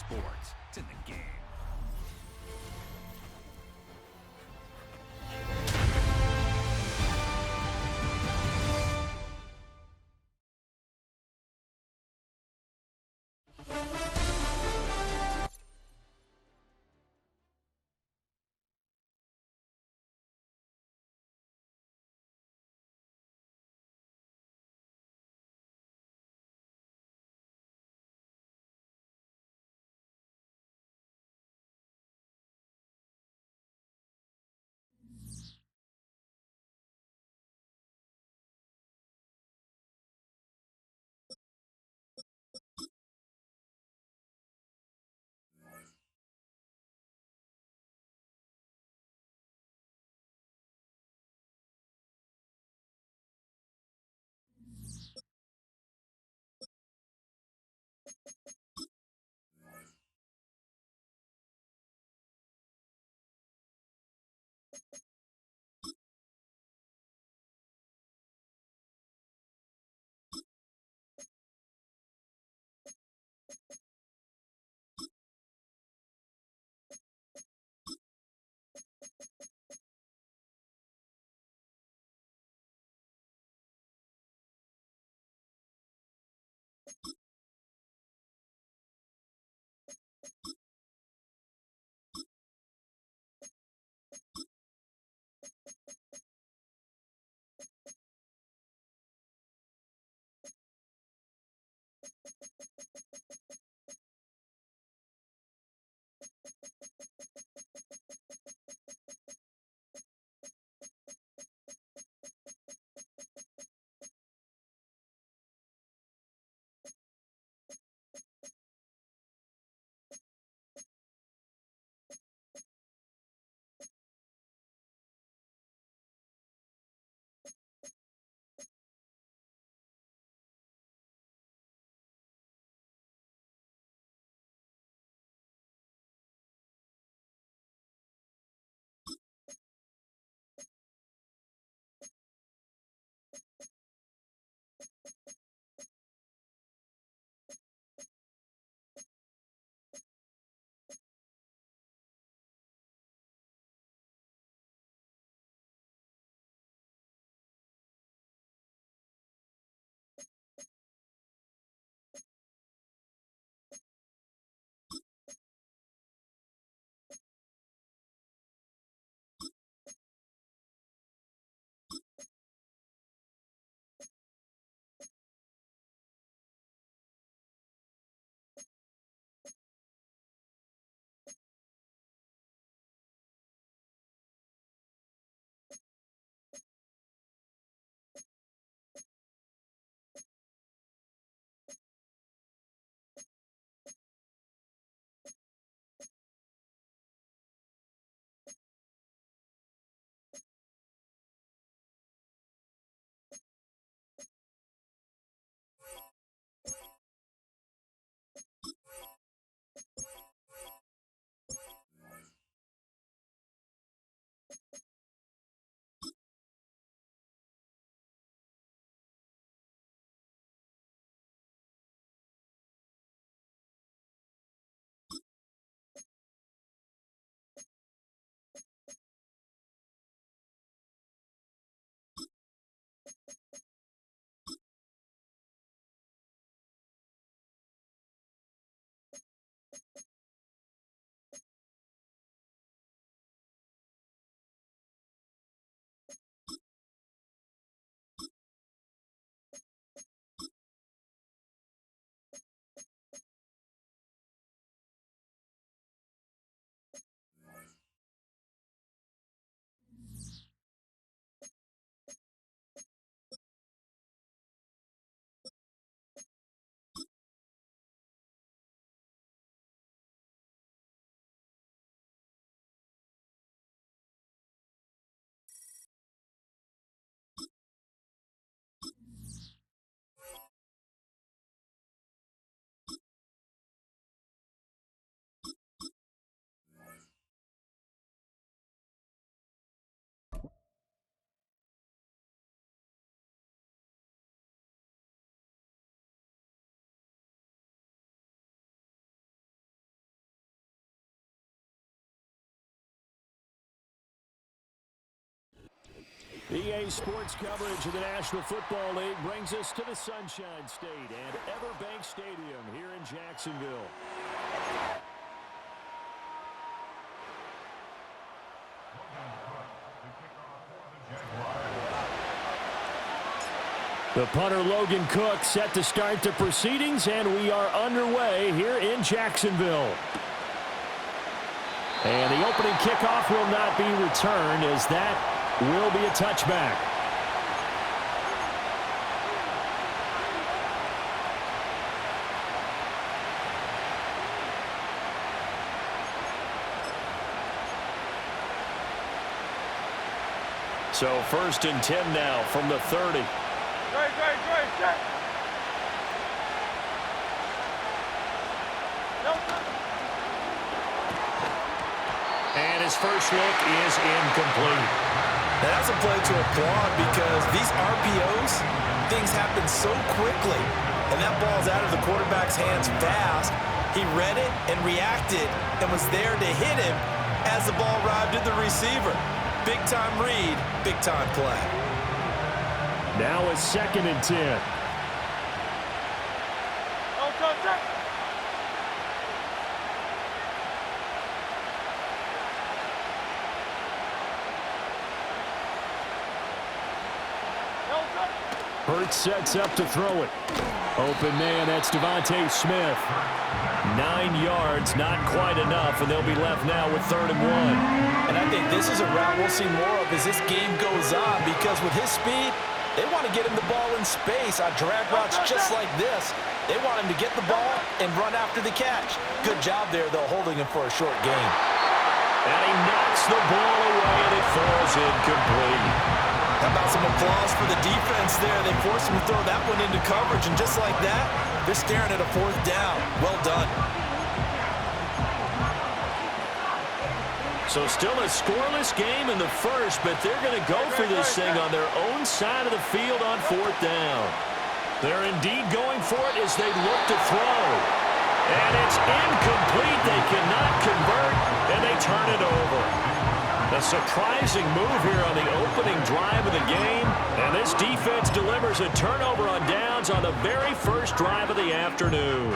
sports. It's in the game. EA Sports coverage of the National Football League brings us to the Sunshine State and Everbank Stadium here in Jacksonville. The punter Logan Cook set to start the proceedings, and we are underway here in Jacksonville. And the opening kickoff will not be returned, as that will be a touchback. So 1st and 10 now from the 30. And his first look is incomplete. Now that's a play to applaud because these RPOs, things happen so quickly. And that ball's out of the quarterback's hands fast. He read it and reacted and was there to hit him as the ball arrived at the receiver. Big time read, big time play. Now it's 2nd and 10. Hurts sets up to throw it. Open man, that's Devontae Smith. 9 yards, not quite enough, and they'll be left now with 3rd and 1. And I think this is a route we'll see more of as this game goes on, because with his speed, they want to get him the ball in space on drag routes just like this. They want him to get the ball and run after the catch. Good job there, though, holding him for a short gain. And he knocks the ball away, and it falls incomplete. How about some applause for the defense there? They forced him to throw that one into coverage, and just like that, they're staring at a 4th down. Well done. So still a scoreless game in the first, but they're going to go for this thing on their own side of the field on 4th down. They're indeed going for it as they look to throw. And it's incomplete. They cannot convert, and they turn it over. A surprising move here on the opening drive of the game. And this defense delivers a turnover on downs on the very first drive of the afternoon.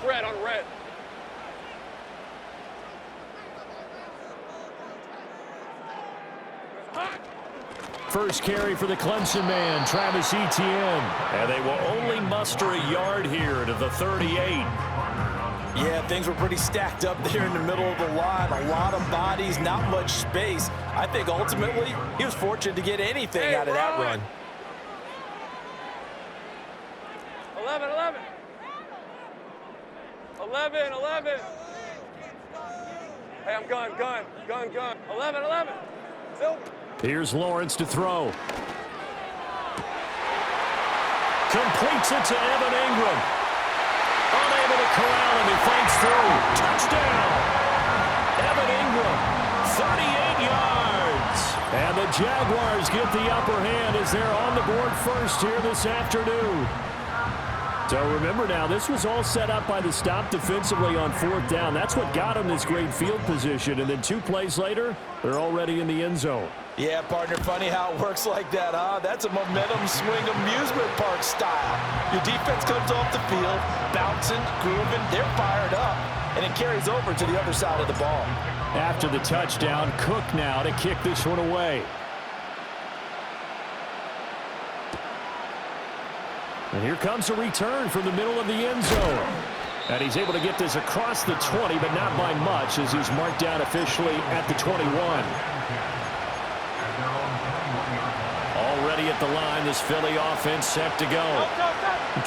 Red on red. First carry for the Clemson man, Travis Etienne. And they will only muster a yard here to the 38. Yeah, things were pretty stacked up there in the middle of the line. A lot of bodies, not much space. I think ultimately he was fortunate to get anything out of that run. 11. 11. Hey, I'm gun. 11. Phil. Here's Lawrence to throw. Completes it to Evan Ingram. Unable to corral him. He fights through. Touchdown. Evan Ingram, 38 yards. And the Jaguars get the upper hand as they're on the board first here this afternoon. So remember now, this was all set up by the stop defensively on 4th down. That's what got them this great field position. And then 2 plays later, they're already in the end zone. Yeah, partner, funny how it works like that, huh? That's a momentum swing amusement park style. Your defense comes off the field, bouncing, grooving, they're fired up, and it carries over to the other side of the ball. After the touchdown, Cook now to kick this one away. And here comes a return from the middle of the end zone. And he's able to get this across the 20, but not by much, as he's marked down officially at the 21. Already at the line, this Philly offense set to go.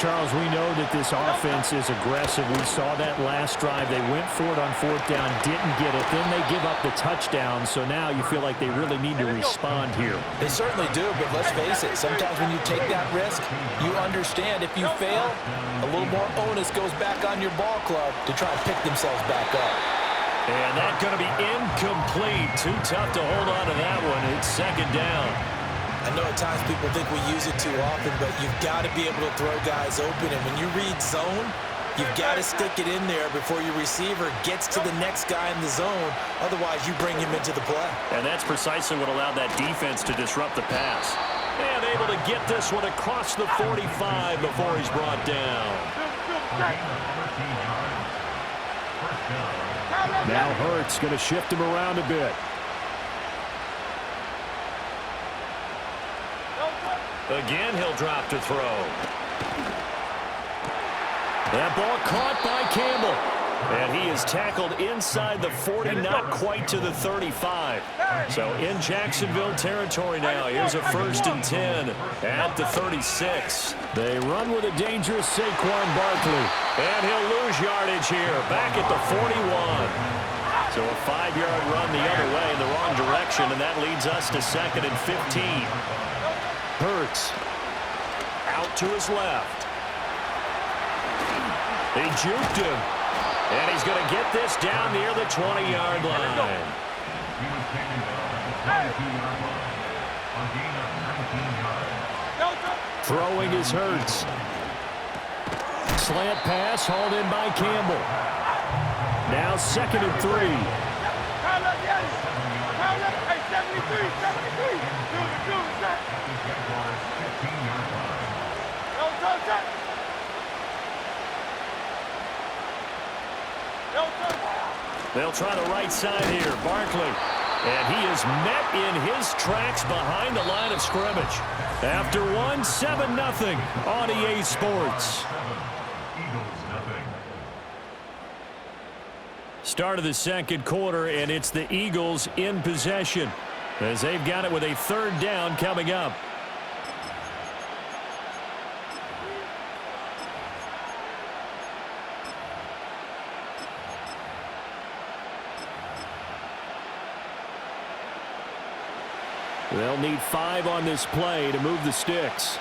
Charles, we know that this offense is aggressive. We saw that last drive. They went for it on 4th down, didn't get it. Then they give up the touchdown. So now you feel like they really need to respond here. They certainly do, but let's face it. Sometimes when you take that risk, you understand if you fail, a little more onus goes back on your ball club to try and pick themselves back up. And that's going to be incomplete. Too tough to hold on to that one. It's 2nd down. I know at times people think we use it too often, but you've got to be able to throw guys open. And when you read zone, You've got to stick it in there before your receiver gets to the next guy in the zone. Otherwise, you bring him into the play. And that's precisely what allowed that defense to disrupt the pass. And able to get this one across the 45 before he's brought down. Now Hurts going to shift him around a bit. Again, he'll drop to throw. That ball caught by Campbell. And he is tackled inside the 40, not quite to the 35. So in Jacksonville territory now. Here's a 1st and 10 at the 36. They run with a dangerous Saquon Barkley. And he'll lose yardage here, back at the 41. So a 5-yard run the other way in the wrong direction, and that leads us to 2nd and 15. Hurts out to his left. He juked him. And he's going to get this down near the 20-yard line. Throwing is Hurts. Slant pass hauled in by Campbell. Now 2nd and 3. They'll try the right side here. Barkley. And he is met in his tracks behind the line of scrimmage. After one, 7-0 on EA Sports. Start of the 2nd quarter, and it's the Eagles in possession as they've got it with a 3rd down coming up. They'll need 5 on this play to move the sticks.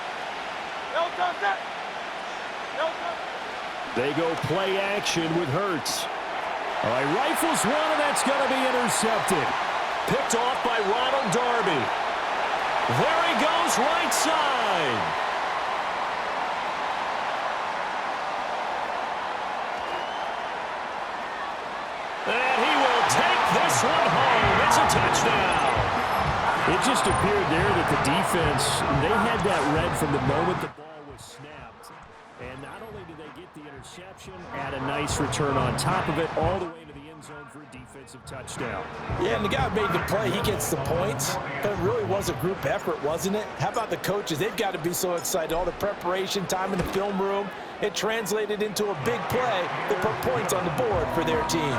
They go play action with Hurts. All right, rifles one, and that's going to be intercepted. Picked off by Ronald Darby. There he goes, right side. And he will take this one home. It's a touchdown. It just appeared there that the defense, they had that read from the moment the ball was snapped. And not only did they get the interception, add a nice return on top of it, all the way to the end zone for a defensive touchdown. Yeah, and the guy who made the play, he gets the points. But it really was a group effort, wasn't it? How about the coaches? They've got to be so excited. All the preparation time in the film room, it translated into a big play that put points on the board for their team.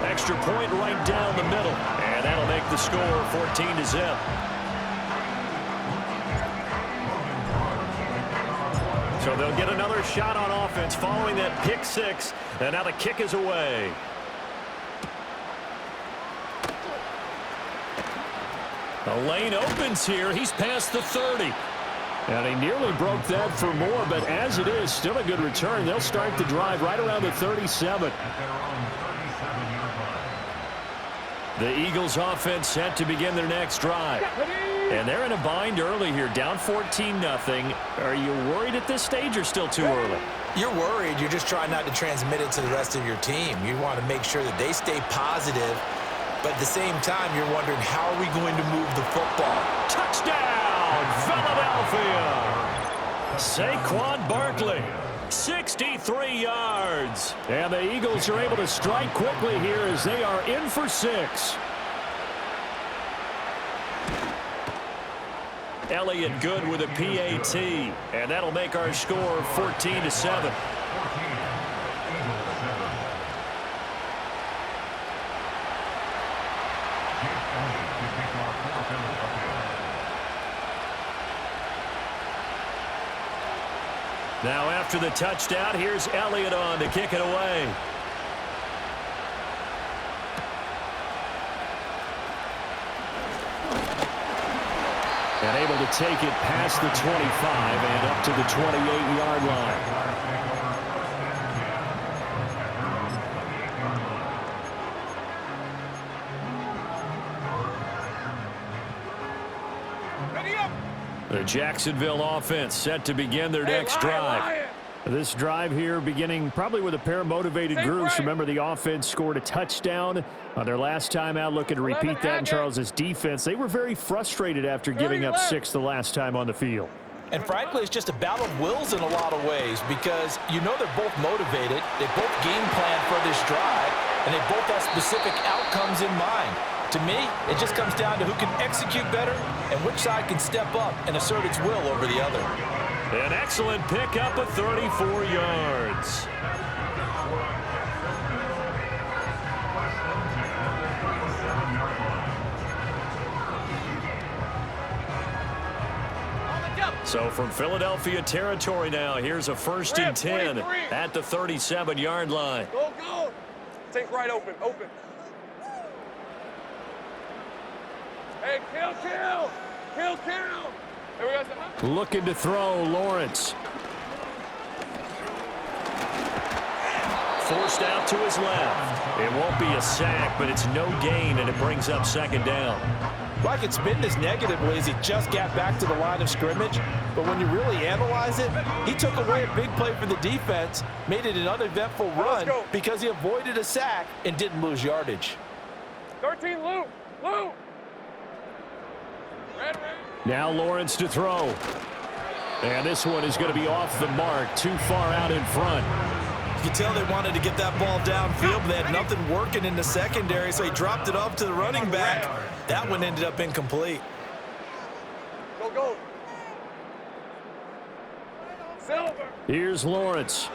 Extra point right down the middle. And that'll make the score 14-0. So they'll get another shot on offense following that pick 6. And now the kick is away. The lane opens here. He's past the 30. And he nearly broke that for more, but as it is, still a good return. They'll start the drive right around the 37. The Eagles offense set to begin their next drive. And they're in a bind early here, down 14-0. Are you worried at this stage or still too early? You're worried. You're just trying not to transmit it to the rest of your team. You want to make sure that they stay positive, but at the same time, you're wondering, how are we going to move the football? Touchdown, Philadelphia! Saquon Barkley. 63 yards. And the Eagles are able to strike quickly here as they are in for 6. Elliott good with a PAT. And that'll make our score 14-7. Now after the touchdown, here's Elliott on to kick it away. And able to take it past the 25 and up to the 28-yard line. The Jacksonville offense set to begin their next drive. This drive here beginning probably with a pair of motivated groups. Remember, the offense scored a touchdown on their last time out. Looking to repeat that in Charles's defense. They were very frustrated after giving up 6 the last time on the field. And frankly, it's just a battle of wills in a lot of ways because you know they're both motivated. They both game plan for this drive, and they both have specific outcomes in mind. To me, it just comes down to who can execute better and which side can step up and assert its will over the other. An excellent pickup of 34 yards. So from Philadelphia territory now, here's a 1st and 10 at the 37-yard line. Go, go. Take right open, open. Hey, kill. Kill. Here we go. Looking to throw, Lawrence. Forced out to his left. It won't be a sack, but it's no gain, and it brings up 2nd down. Well, I could spin this negatively as he just got back to the line of scrimmage, but when you really analyze it, he took away a big play for the defense, made it an uneventful run because he avoided a sack and didn't lose yardage. 13, Lou. Red. Now Lawrence to throw. And this one is going to be off the mark, too far out in front. You can tell they wanted to get that ball downfield, but they had nothing working in the secondary, so he dropped it off to the running back. That one ended up incomplete. Go. Silver. Here's Lawrence.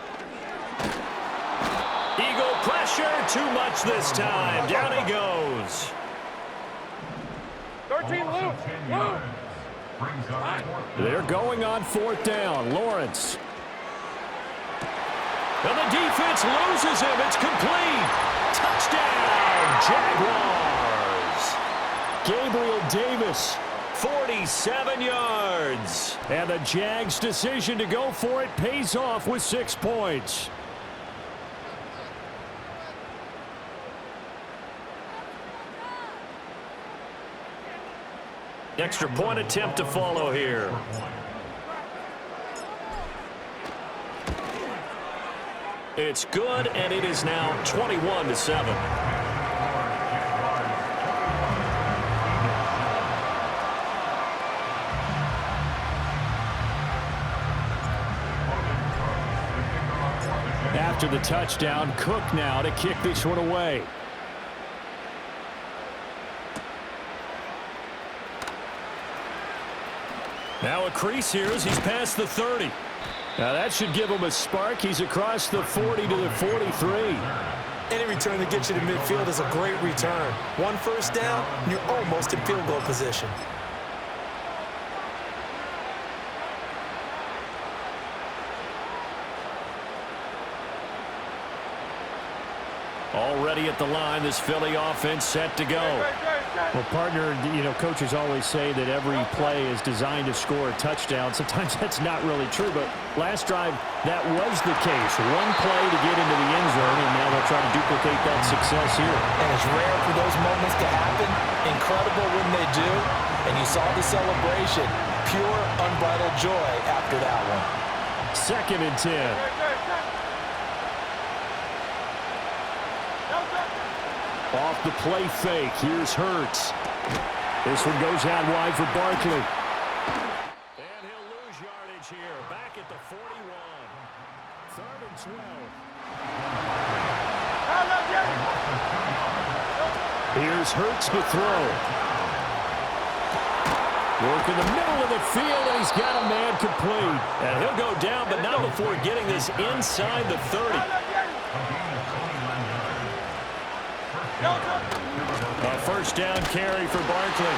Eagle pressure, too much this time. Down he goes. 13, Lou. They're going on 4th down. Lawrence. And the defense loses him. It's complete. Touchdown, Jaguars. Gabriel Davis, 47 yards. And the Jags' decision to go for it pays off with 6 points. Extra point attempt to follow here. It's good, and it is now 21-7. After the touchdown, Cook now to kick this one away. Now a crease here as he's past the 30. Now that should give him a spark. He's across the 40 to the 43. Any return that gets you to midfield is a great return. 1 first down, you're almost in field goal position. Already at the line, this Philly offense set to go. Well, partner, coaches always say that every play is designed to score a touchdown. Sometimes that's not really true, but last drive, that was the case. 1 play to get into the end zone, and now they'll try to duplicate that success here. And it's rare for those moments to happen. Incredible when they do. And you saw the celebration. Pure, unbridled joy after that one. 2nd and 10. Off the play fake. Here's Hurts. This one goes out wide for Barkley. And he'll lose yardage here. Back at the 41. 3rd and 12. Here's Hurts to throw. Work in the middle of the field, and he's got a man complete. And he'll go down, but not before getting this inside the 30. A 1st down carry for Barkley.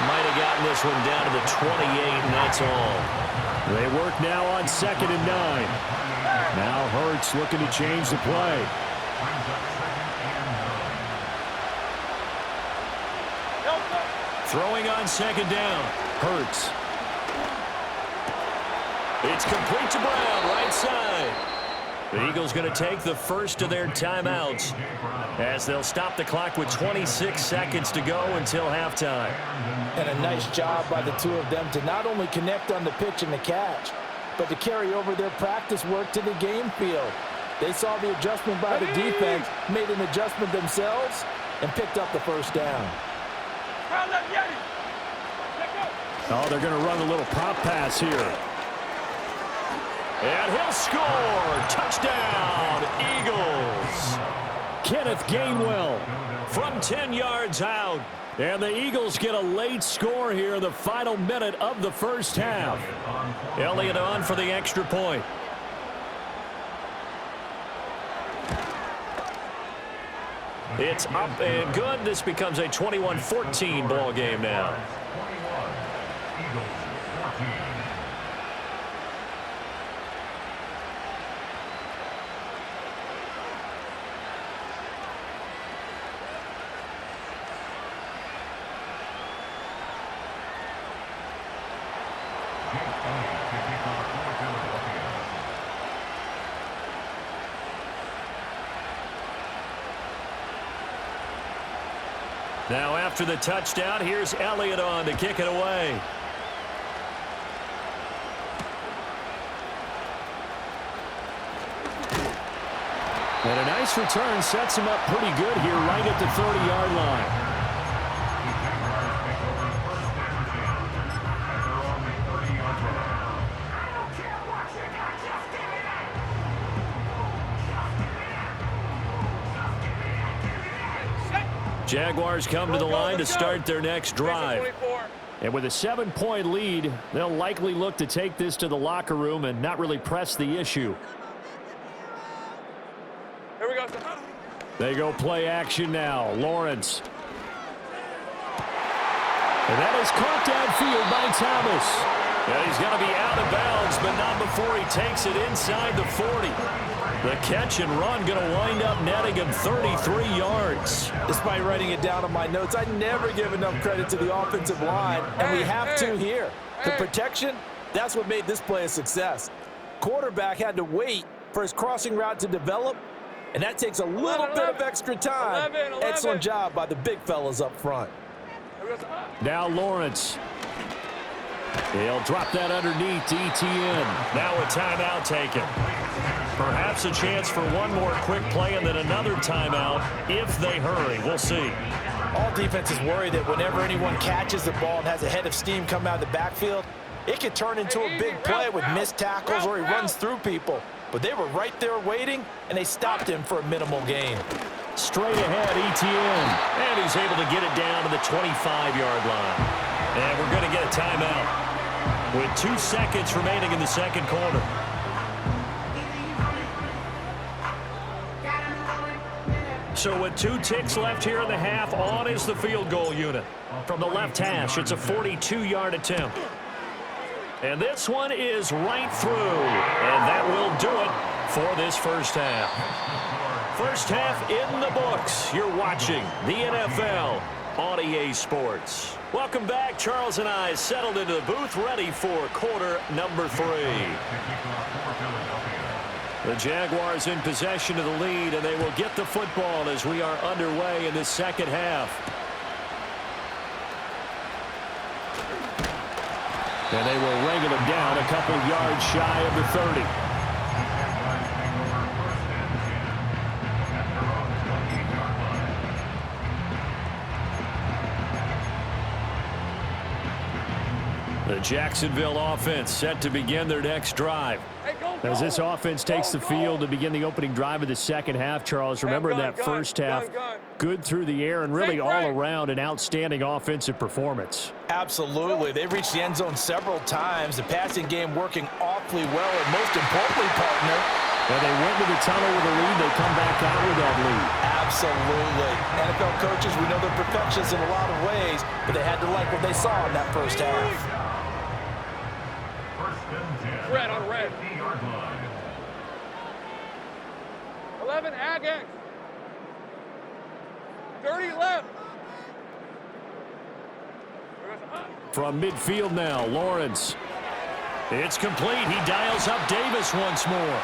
Might have gotten this one down to the 28, and that's all. They work now on 2nd and 9. Now Hurts looking to change the play. Throwing on 2nd down. Hurts. It's complete to Brown, right side. The Eagles going to take the first of their timeouts as they'll stop the clock with 26 seconds to go until halftime. And a nice job by the two of them to not only connect on the pitch and the catch, but to carry over their practice work to the game field. They saw the adjustment by the defense, made an adjustment themselves, and picked up the first down. Oh, they're going to run a little pop pass here. And he'll score. Touchdown, Eagles. Kenneth Gainwell from 10 yards out. And the Eagles get a late score here in the final minute of the first half. Elliott on for the extra point. It's up and good. This becomes a 21-14 ball game now. Now after the touchdown, here's Elliott on to kick it away. And a nice return sets him up pretty good here right at the 30-yard line. Jaguars come to the line to start their next drive. And with a 7-point lead, they'll likely look to take this to the locker room and not really press the issue. Here we go. They go play action now. Lawrence. And that is caught downfield by Thomas. And he's going to be out of bounds, but not before he takes it inside the 40. The catch and run going to wind up netting him 33 yards. Despite writing it down on my notes, I never give enough credit to the offensive line, and we have to here. The protection, that's what made this play a success. Quarterback had to wait for his crossing route to develop, and that takes a little bit of extra time. 11. Excellent job by the big fellas up front. Now Lawrence. He'll drop that underneath to ETN. Now a timeout taken. Perhaps a chance for one more quick play and then another timeout if they hurry. We'll see. All defenses worry that whenever anyone catches the ball and has a head of steam come out of the backfield, it could turn into a big play with missed tackles or he runs through people. But they were right there waiting, and they stopped him for a minimal gain. Straight ahead, ETN. And he's able to get it down to the 25-yard line. And we're going to get a timeout with 2 seconds remaining in the second quarter. So with 2 ticks left here in the half, on is the field goal unit. From the left hash, it's a 42-yard attempt. And this one is right through. And that will do it for this first half. First half in the books. You're watching the NFL on EA Sports. Welcome back. Charles and I settled into the booth, ready for quarter number 3. The Jaguars in possession of the lead, and they will get the football as we are underway in this second half. And they will wrangle him down a couple yards shy of the 30. The Jacksonville offense set to begin their next drive. As this offense takes the field to begin the opening drive of the second half, Charles, remember that first half, good through the air and really all around an outstanding offensive performance. Absolutely. They reached the end zone several times. The passing game working awfully well, and most importantly, partner, when they went to the tunnel with a lead, they come back out with that lead. Absolutely. NFL coaches, we know they're perfectionists in a lot of ways, but they had to like what they saw in that first half. Red on red. 11 Aggies. 30 left. From midfield now, Lawrence. It's complete. He dials up Davis once more.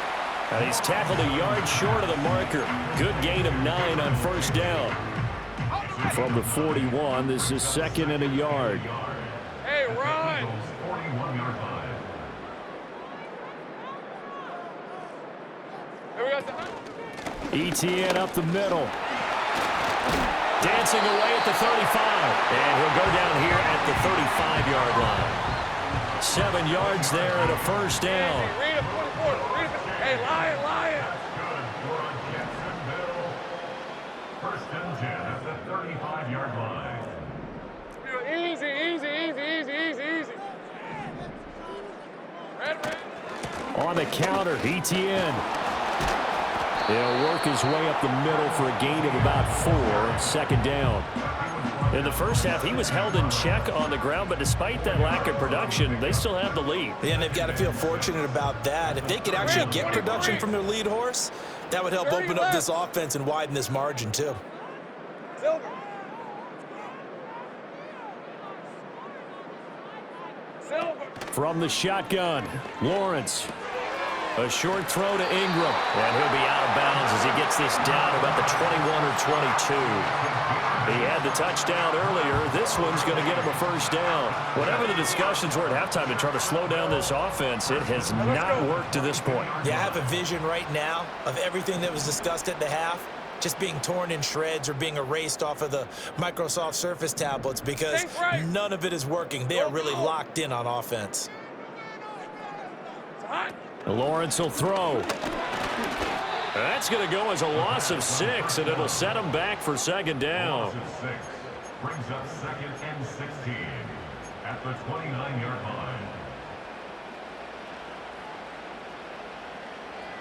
And he's tackled a yard short of the marker. Good gain of 9 on first down. From the 41, this is 2nd and a yard. Hey, run. ETN up the middle. Dancing away at the 35. And he'll go down here at the 35-yard line. 7 yards there and a first down. Read it, 44. Read it. Hey, Lion. First and 10 at the 35-yard line. Easy. Red. On the counter, ETN. He'll work his way up the middle for a gain of about 4. Second down. In the first half, he was held in check on the ground, but despite that lack of production, they still have the lead. Yeah, and they've got to feel fortunate about that. If they could actually get production from their lead horse, that would help open up this offense and widen this margin, too. Silver. From the shotgun, Lawrence. A short throw to Ingram. And he'll be out of bounds as he gets this down about the 21 or 22. He had the touchdown earlier. This one's going to get him a first down. Whatever the discussions were at halftime to try to slow down this offense, it has not worked to this point. Yeah, I have a vision right now of everything that was discussed at the half just being torn in shreds or being erased off of the Microsoft Surface tablets because none of it is working. They are really locked in on offense. Lawrence will throw. That's going to go as a loss of 6, and it'll set him back for second down. Brings up second and 16 at the 29-yard line.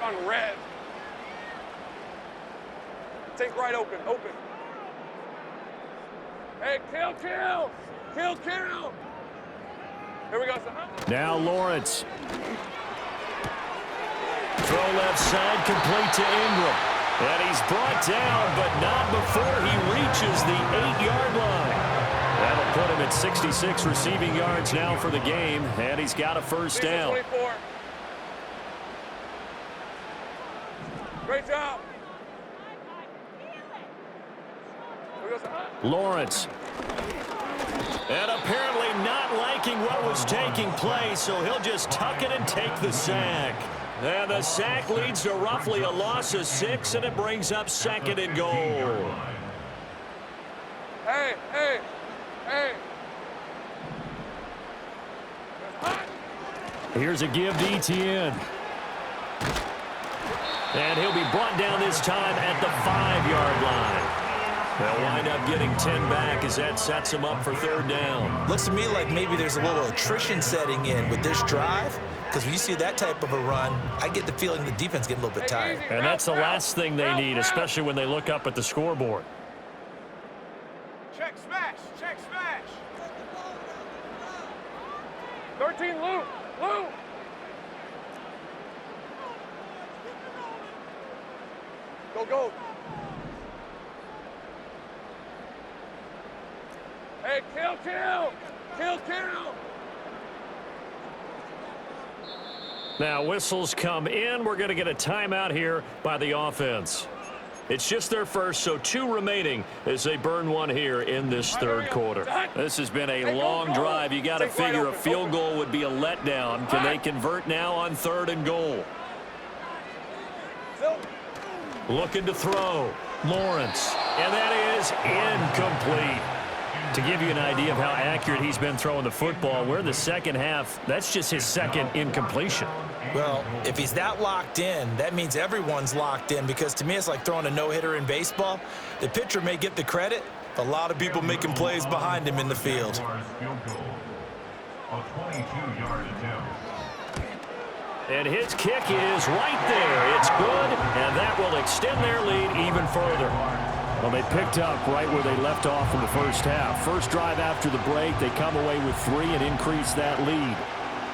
On red. Take right open. Hey, kill. Here we go, son. Now Lawrence. Throw left side, complete to Ingram. And he's brought down, but not before he reaches the 8-yard line. That'll put him at 66 receiving yards now for the game, and he's got a first down. 24. Great job. Lawrence. And apparently not liking what was taking place, so he'll just tuck it and take the sack. And the sack leads to roughly a loss of 6, and it brings up second and goal. Hey. Here's a give to ETN. And he'll be brought down this time at the 5-yard line. They'll wind up getting 10 back as that sets them up for third down. Looks to me like maybe there's a little attrition setting in with this drive, because when you see that type of a run, I get the feeling the defense getting a little bit tired. And that's the last thing they need, especially when they look up at the scoreboard. Check smash. 13, Lou. Go. Hey, kill. Now whistles come in. We're going to get a timeout here by the offense. It's just their first, so 2 remaining as they burn one here in this third quarter. This has been a long drive. You got to figure a field goal would be a letdown. Can they convert now on third and goal? Looking to throw. Lawrence. And that is incomplete. To give you an idea of how accurate he's been throwing the football, we're in the second half. That's just his second incompletion. Well, if he's that locked in, that means everyone's locked in, because to me it's like throwing a no-hitter in baseball. The pitcher may get the credit, a lot of people making plays behind him in the field. A 22-yard attempt. And his kick is right there. It's good, and that will extend their lead even further. Well, they picked up right where they left off in the first half. First drive after the break, they come away with 3 and increase that lead.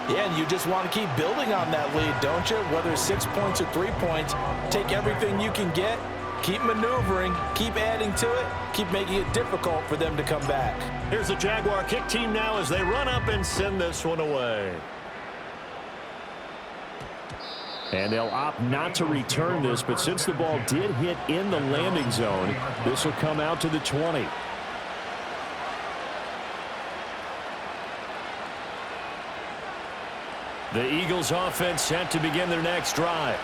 Yeah, and you just want to keep building on that lead, don't you? Whether it's 6 points or 3 points, take everything you can get, keep maneuvering, keep adding to it, keep making it difficult for them to come back. Here's the Jaguar kick team now as they run up and send this one away. And they'll opt not to return this, but since the ball did hit in the landing zone, this will come out to the 20. The Eagles offense set to begin their next drive.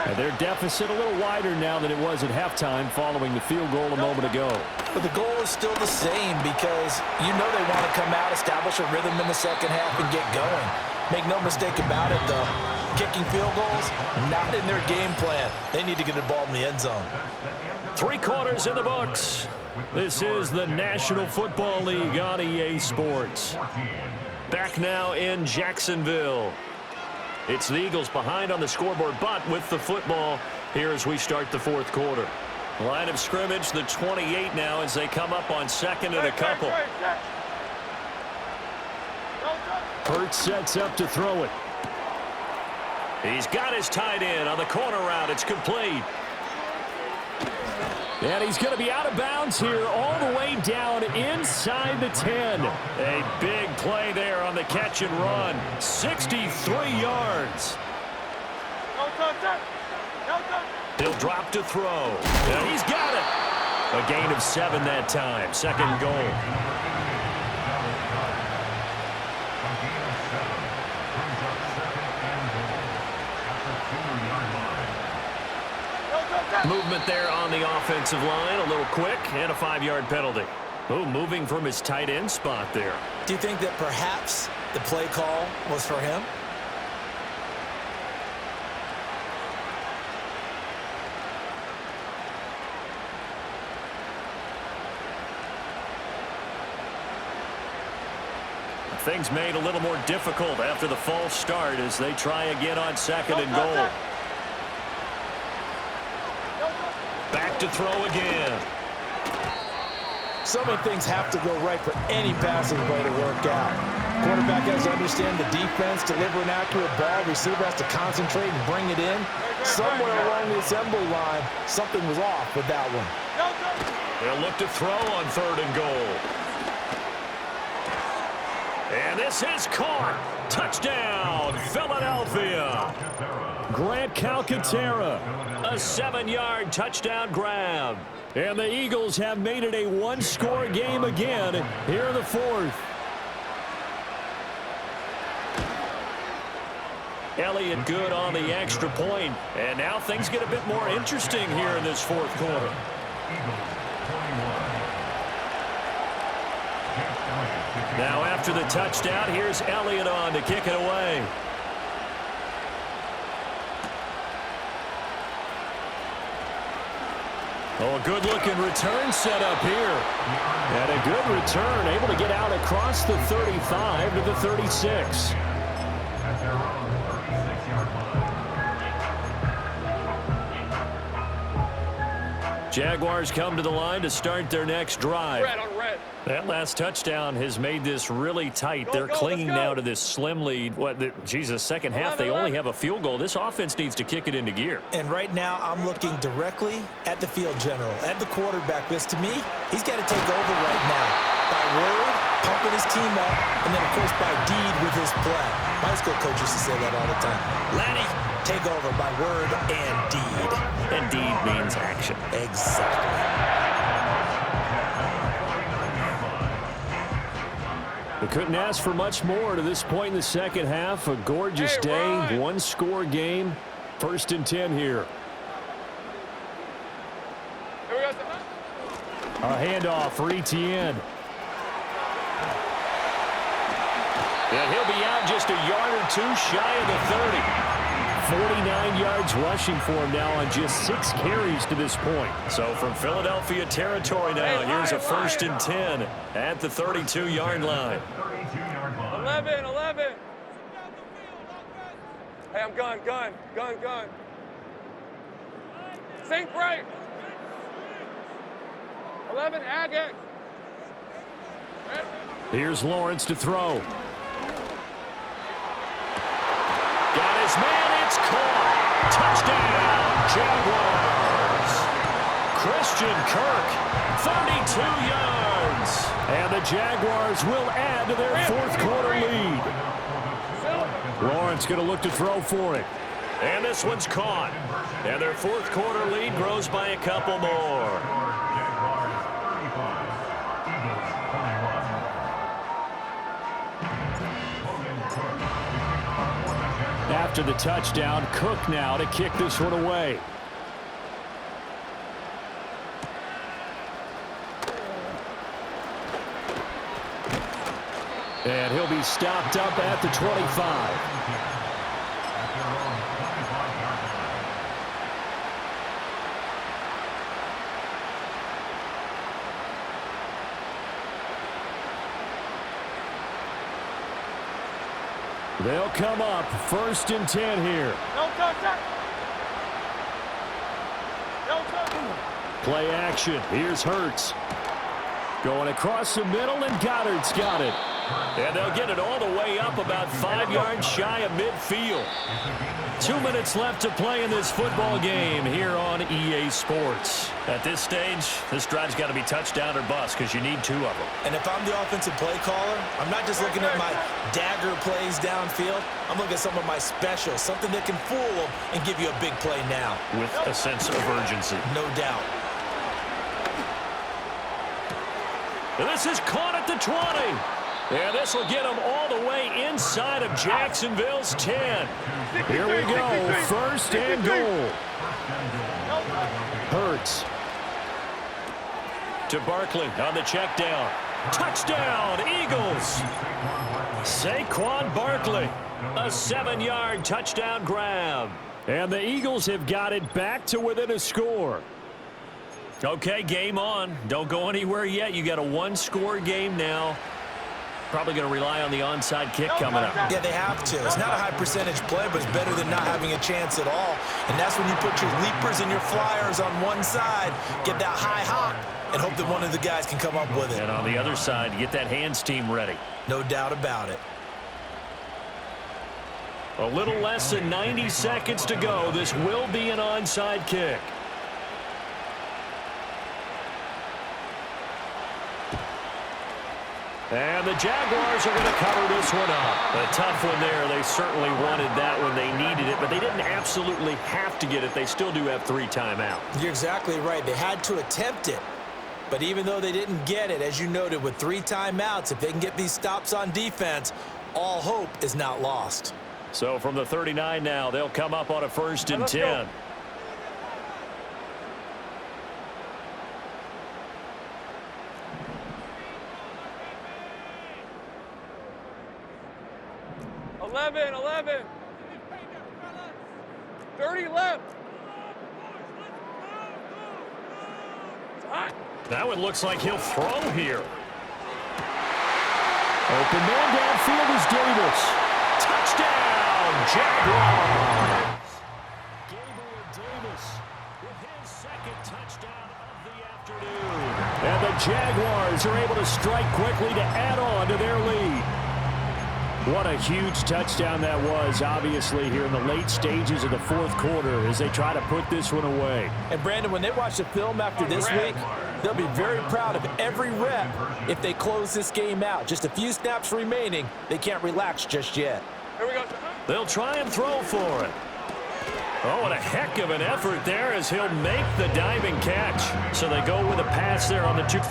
And their deficit a little wider now than it was at halftime following the field goal a moment ago. But the goal is still the same because you know they want to come out, establish a rhythm in the second half, and get going. Make no mistake about it, though. Kicking field goals, not in their game plan. They need to get the ball in the end zone. 3 quarters in the books. This is the National Football League on EA Sports. Back now in Jacksonville. It's the Eagles behind on the scoreboard, but with the football here as we start the 4th quarter. Line of scrimmage, the 28 now as they come up on 2nd and a couple. Hurts sets up to throw it. He's got his tight end on the corner route. It's complete. And he's going to be out of bounds here all the way down inside the 10. A big play there on the catch and run. 63 yards. He'll drop to throw. And he's got it. A gain of 7 that time. 2nd goal. Movement there on the offensive line, a little quick, and a 5-yard penalty. Oh, moving from his tight end spot there. Do you think that perhaps the play call was for him? Things made a little more difficult after the false start as they try again on 2nd and goal. Back to throw again. So many things have to go right for any passing play to work out. Quarterback has to understand the defense, deliver an accurate ball. Receiver has to concentrate and bring it in. Somewhere along the assembly line, something was off with that one. They'll look to throw on 3rd and goal. And this is caught. Touchdown, Philadelphia. Grant Calcaterra, a 7-yard touchdown grab. And the Eagles have made it a 1-score game again here in the 4th. Elliott good on the extra point. And now things get a bit more interesting here in this 4th quarter. Now after the touchdown, here's Elliott on to kick it away. Oh, a good-looking return set up here. And a good return, able to get out across the 35 to the 36. Jaguars come to the line to start their next drive. That last touchdown has made this really tight. They're clinging now to this slim lead. Second half, they only have a field goal. This offense needs to kick it into gear. And right now, I'm looking directly at the field general, at the quarterback, because to me, he's got to take over right now. By word, pumping his team up, and then, of course, by deed with his play. My high school coach used to say that all the time. Lanny, take over by word and deed. And deed means action. Exactly. We couldn't ask for much more to this point in the second half. A gorgeous day, 1-score game. 1st and 10 here. A handoff for Etienne. And he'll be out just a yard or 2 shy of the 30. 49 yards rushing for him now on just 6 carries to this point. So from Philadelphia territory now, here's a 1st and 10 at the 32-yard line. 11. Hey, I'm gun. Sink right. 11, Agate. Here's Lawrence to throw. Got his man, it's caught. Touchdown, Jaguars. Christian Kirk, 32 yards. And the Jaguars will add to their 4th quarter lead. Lawrence going to look to throw for it. And this one's caught. And their 4th quarter lead grows by a couple more. after the touchdown. Cook now to kick this one away. And he'll be stopped up at the 25. They'll come up 1st and 10 here. No contact. No contact. Play action. Here's Hurts. Going across the middle, and Goddard's got it. And they'll get it all the way up about 5 yards shy of midfield. 2 minutes left to play in this football game here on EA Sports. At this stage, this drive's got to be touchdown or bust because you need 2 of them. And if I'm the offensive play caller, I'm not just looking at my dagger plays downfield. I'm looking at some of my specials, something that can fool them and give you a big play now. With a sense of urgency. No doubt. And this is caught at the 20. And this will get them all the way inside of Jacksonville's 10. Here we go, 1st and goal. Hurts. To Barkley on the check down. Touchdown, Eagles. Saquon Barkley, a 7-yard touchdown grab. And the Eagles have got it back to within a score. Okay, game on. Don't go anywhere yet. You got a 1-score game now. Probably going to rely on the onside kick coming up. Yeah, they have to. It's not a high percentage play, but it's better than not having a chance at all. And that's when you put your leapers and your flyers on one side, get that high hop, and hope that one of the guys can come up with it. And on the other side, get that hands team ready. No doubt about it. A little less than 90 seconds to go. This will be an onside kick. And the Jaguars are going to cover this one up. A tough one there. They certainly wanted that when they needed it, but they didn't absolutely have to get it. They still do have 3 timeouts. You're exactly right. They had to attempt it. But even though they didn't get it, as you noted, with 3 timeouts, if they can get these stops on defense, all hope is not lost. So from the 39 now, they'll come up on a 1st and 10. Eleven. 30 left. It's hot. That one looks like he'll throw here. Open man downfield is Davis. Touchdown, Jaguars. Gabriel Davis with his 2nd touchdown of the afternoon. And the Jaguars are able to strike quickly to add on to their lead. What a huge touchdown that was, obviously, here in the late stages of the 4th quarter as they try to put this one away. And, Brandon, when they watch the film after this week, they'll be very proud of every rep if they close this game out. Just a few snaps remaining. They can't relax just yet. Here we go. They'll try and throw for it. Oh, and a heck of an effort there as he'll make the diving catch. So they go with a pass there on the 2.